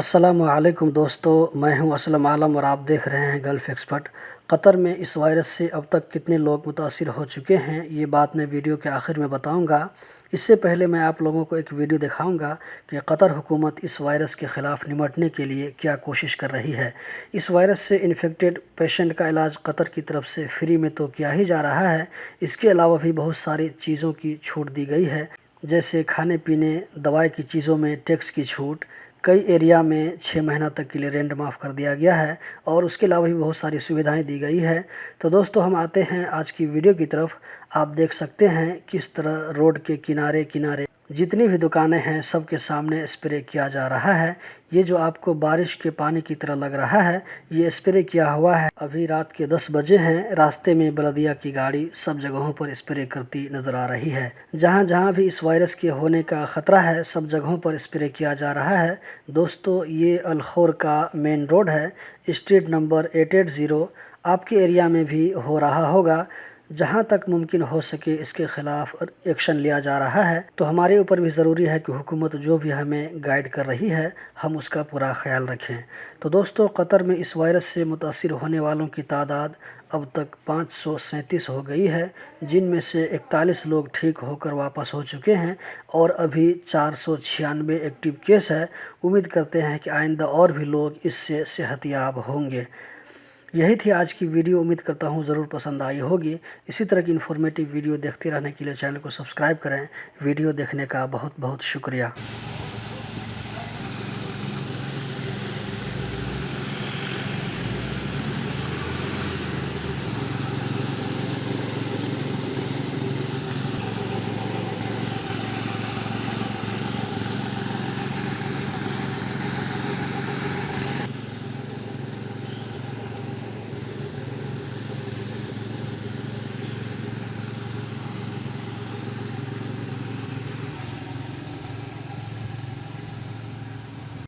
अस्सलामुअलैकुम दोस्तों, मैं हूं असलम आलम और आप देख रहे हैं गल्फ़ एक्सपर्ट। कतर में इस वायरस से अब तक कितने लोग मुतासिर हो चुके हैं, ये बात मैं वीडियो के आखिर में बताऊंगा। इससे पहले मैं आप लोगों को एक वीडियो दिखाऊंगा कि कतर हुकूमत इस वायरस के ख़िलाफ़ निपटने के लिए क्या कोशिश कर रही है। इस वायरस से इन्फेक्टेड पेशेंट का इलाज कतर की तरफ से फ्री में तो किया ही जा रहा है, इसके अलावा भी बहुत सारी चीज़ों की छूट दी गई है, जैसे खाने पीने दवाई की चीज़ों में टैक्स की छूट। कई एरिया में 6 महीना तक के लिए रेंट माफ़ कर दिया गया है और उसके अलावा भी बहुत सारी सुविधाएं दी गई है। तो दोस्तों, हम आते हैं आज की वीडियो की तरफ। आप देख सकते हैं किस तरह रोड के किनारे किनारे जितनी भी दुकानें हैं सबके सामने स्प्रे किया जा रहा है। ये जो आपको बारिश के पानी की तरह लग रहा है, ये स्प्रे किया हुआ है। अभी रात के 10 बजे हैं। रास्ते में बलदिया की गाड़ी सब जगहों पर स्प्रे करती नज़र आ रही है। जहाँ जहाँ भी इस वायरस के होने का ख़तरा है, सब जगहों पर स्प्रे किया जा रहा है। दोस्तों, ये अलखोर का मेन रोड है, स्ट्रीट नंबर 880। आपके एरिया में भी हो रहा होगा। जहाँ तक मुमकिन हो सके इसके ख़िलाफ़ एक्शन लिया जा रहा है। तो हमारे ऊपर भी ज़रूरी है कि हुकूमत जो भी हमें गाइड कर रही है, हम उसका पूरा ख्याल रखें। तो दोस्तों, कतर में इस वायरस से मुतासिर होने वालों की तादाद अब तक 537 हो गई है, जिनमें से 41 लोग ठीक होकर वापस हो चुके हैं और अभी 496 एक्टिव केस है। उम्मीद करते हैं कि आइंदा और भी लोग इससे सेहतयाब होंगे। यही थी आज की वीडियो। उम्मीद करता हूँ ज़रूर पसंद आई होगी। इसी तरह की इन्फॉर्मेटिव वीडियो देखते रहने के लिए चैनल को सब्सक्राइब करें। वीडियो देखने का बहुत बहुत शुक्रिया।